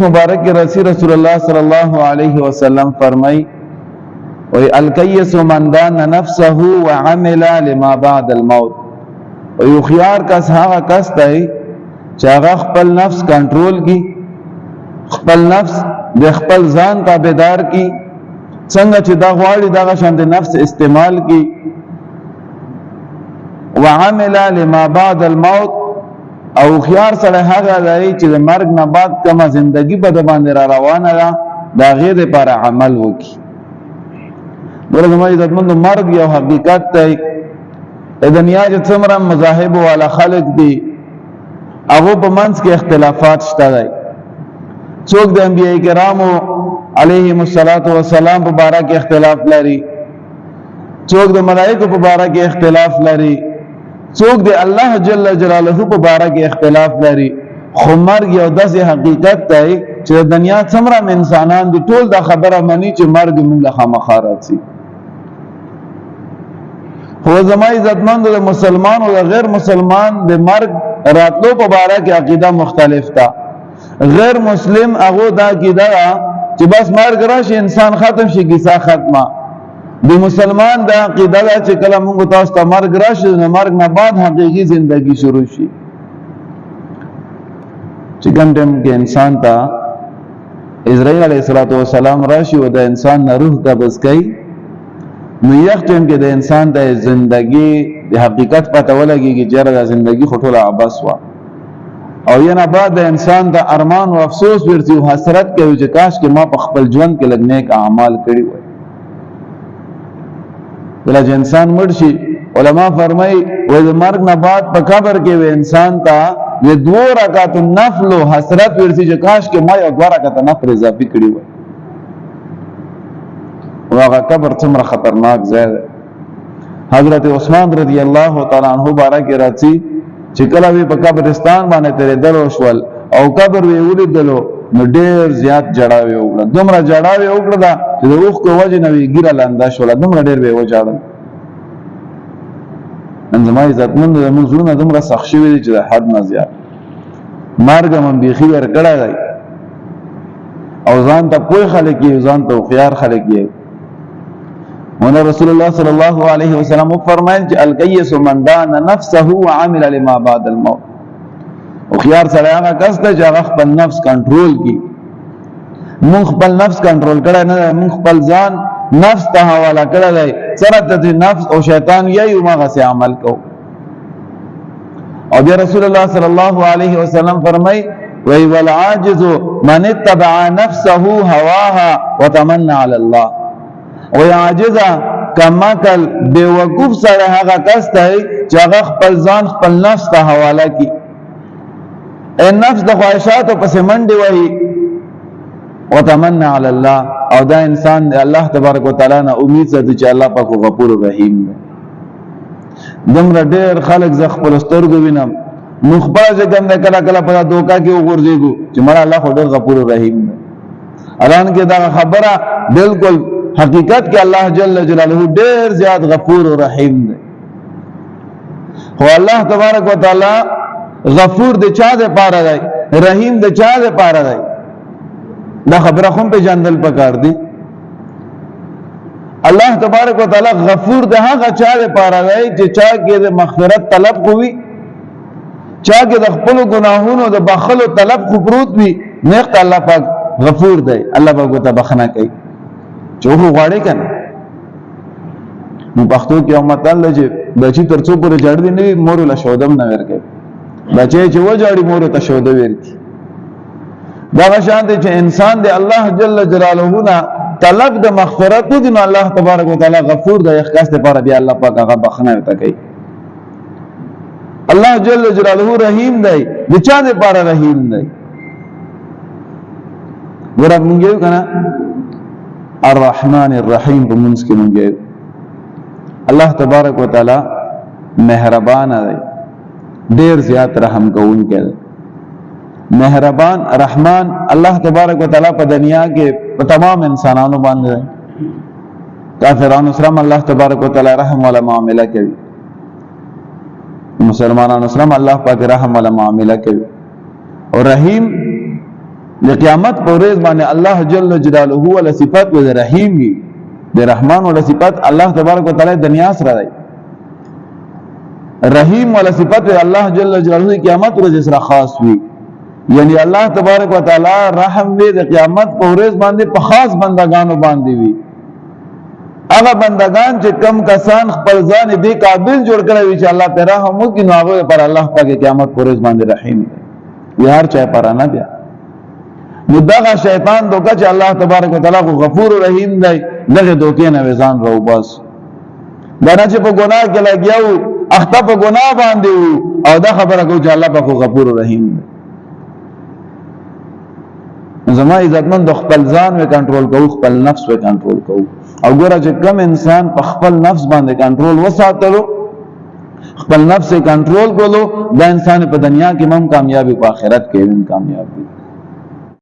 مبارک رسول الله صلی الله علیه وسلم فرمای وی الکیس من دان نفسه وعمل لما بعد الموت وی خيار کس هغه کس دی چې هغه خپل نفس کنټرول کی، خپل نفس د خپل ځان تابعدار کی، څنګه چې دا غواړي دا شان د نفس استعمال کی، وعمل لما بعد الموت او خيار سره هغه دی چې د مرګ نه بعد کومه زندگی په د باندې را روانه ده دا غیر لپاره عمل وکي. ورته مې د مرګ یو حقیقت دی. د دنیا چې څومره مذاهب والا خلق دي هغه په منځ کې اختلافات شته دي. څوک د انبیاء کرامو علیهم الصلاۃ والسلام په باره کې اختلاف لري، څوک د ملائکه په باره کې اختلاف لري، څوک د الله جل جلاله په باره کې اختلاف لري. خو مرګ یو داسې حقیقت دی چې د دنیا څومره انسانان دي ټول دا خبره مني چې مرګ موږ له خامخا راځي. هو زما عزتمند د مسلمان او د غیر مسلمان د مرګ راتلو په باره کې عقیده مختلف ده. غیر مسلم هغه دا عقیده چې بس مرګ راشي انسان ختم شي کیسه ختمه. د مسلمان دا عقیده ده چې کله موږ تاسو ته مرګ راشي نو مرګ نه بعد حقيقي زندگی شروع شي. چې کوم ټیم کې انسان ته اسرائیل علیه السلام راشي او د انسان نه روح قبض کوي نو یو ټیم کې د انسان د زندگی د حقیقت پته ولګي چې دا زندگی خټوله عباس وا او یې بعد د انسان د ارمان او افسوس ورته او حسرت کوي چې کاش کې ما په خپل ژوند کې لږ نیک اعمال کړی وای. بل چې انسان مړ شي علما فرمایي وای د مرګ نه بعد په قبر کې و انسان ته د 2 رکعات نفل او حسرت ورته چې کاش کې ما یو 2 رکعات نفل اضافي کړی وای. واغه قبر څومره خطرناک ځای دی. حضرت عثمان رضی الله تعالی عنہ بارک راځي چې کله وی په قبرستان باندې تیرې دلو شول او قبر وی ولیدلو نو ډېر زیات جړاوي وکړه، دومره جړاوي وکړه چې د اوخ کو وجه نه وی ګیره لاندا شول، دومره ډېر به وجاړل. ان زما عزتمند د موضوعونه دومره سخت شوی چې د حد نه زیات مرګ من بيخي ور کړه دی او ځان ته کوئی خلک یې ځان ته خيار خلک یې. ونه رسول الله صلی الله علیه وسلم فرمایل چې الکیس من دان نفسه وعمل لما بعد الموت. او خيار سره هغه کس ته چې هغه خپل نفس کنټرول کی. مونږ خپل نفس کنټرول کړه نه، مونږ خپل ځان نفس ته حواله کړه دی. سره ته نفس او شیطان یې ماغه سي عمل کو. او بیا رسول الله صلی الله علیه وسلم فرمای وی والعاجز من اتبع نفسه هواها وتمنى على الله. او عاجزه کماکل بیوقوف سره هغه کس ته چې هغه خپل ځان خپل نفس ته حواله کی. نفس د خواهشاتو پس منډي وای وتمنى على الله او دا انسان الله تبارک وتعالى نه امید ساتي چې الله پاک غفور رحیم دی. دمر ډېر خلک ز خپل سترګو وینم مخبر ځکه کله کله په دوکا کې وګرځيګو چې مړه الله خو ډېر غفور رحیم دی. الان کې دا خبره بالکل حقیقت کې الله جل جلاله ډېر زیات غفور و رحیم دی. خو الله تبارک وتعالى غفور د چا د پاره دی، رحیم د چا د پاره دی، دا خبره هم په جندل پکار دی. الله تبارک وتعالى غفور د هغه چا د پاره دی چې چا کې د مغفرت طلب کوي، چا کې د خپل ګناهونو د بخلو طلب خو پروت وي، نیک الله پاک غفور دی، الله پاک ته بخنه کوي. چوغو غواړي کنه نو پښتو کې امت الله چې بچی ترڅو پورې جړ دی نه مور له شودم نه ورکي، بچي چې و جړی مور ته شوده ورکي. دا شان دي چې انسان دی الله جل جلاله نه طلب د مغفرت دي نو الله تبارک وتعالى غفور دی، اخلاص لپاره بیا الله پاک هغه بخنه وته کوي. الله جل جلاله رحیم دی، د چا لپاره رحیم دی. ګور موږ یو کنه الرحمن الرحیم په منځ کې مونږ الله تبارک وتعالى مهربان دی، ډیر زیات رحم کوونکی دی. مهربان رحمان الله تبارک وتعالى په دنیا کې په تمام انسانانو باندې کافرانو سره الله تبارک وتعالى رحم ولا معامله کوي، مسلمانانو سره الله پاک رحم ولا معامله کوي. او رحیم د قیامت په ورځ باندې الله جل جلاله ول صفات و رحیم وي د رحمان ول صفات الله تبارک وتعالى د نیاس را دی رحیم ول صفات الله جل جلاله قیامت ورځ سره خاص وي یعنی الله تبارک وتعالى رحم وي د قیامت په ورځ باندې په خاص بندگانو باندې وي هغه بندگان چې کم کسان خپل ځان دې قابل جوړ کړی وي چې الله پر رحم وکړي نو هغه پر الله پاک قیامت پر ورځ باندې رحیم وي هر چا پر نه بیا نو دغه شیطان دوکه چې الله تبارک وتعالى غفور رحیم دی دغه دوکې نه ځان راو بس دا چې په ګناه کې لګیاو اخته په ګناه باندې او دا خبره کو چې الله پاک غفور رحیم دی زما عزتمن د خپل ځان و کنټرول کوو خپل نفس و کنټرول کوو او ګوره چې کم انسان په خپل نفس باندې کنټرول وساتلو خپل نفس کنټرول کولو دا انسان په دنیا کې هم کامیابی په آخرت کې هم کامیابی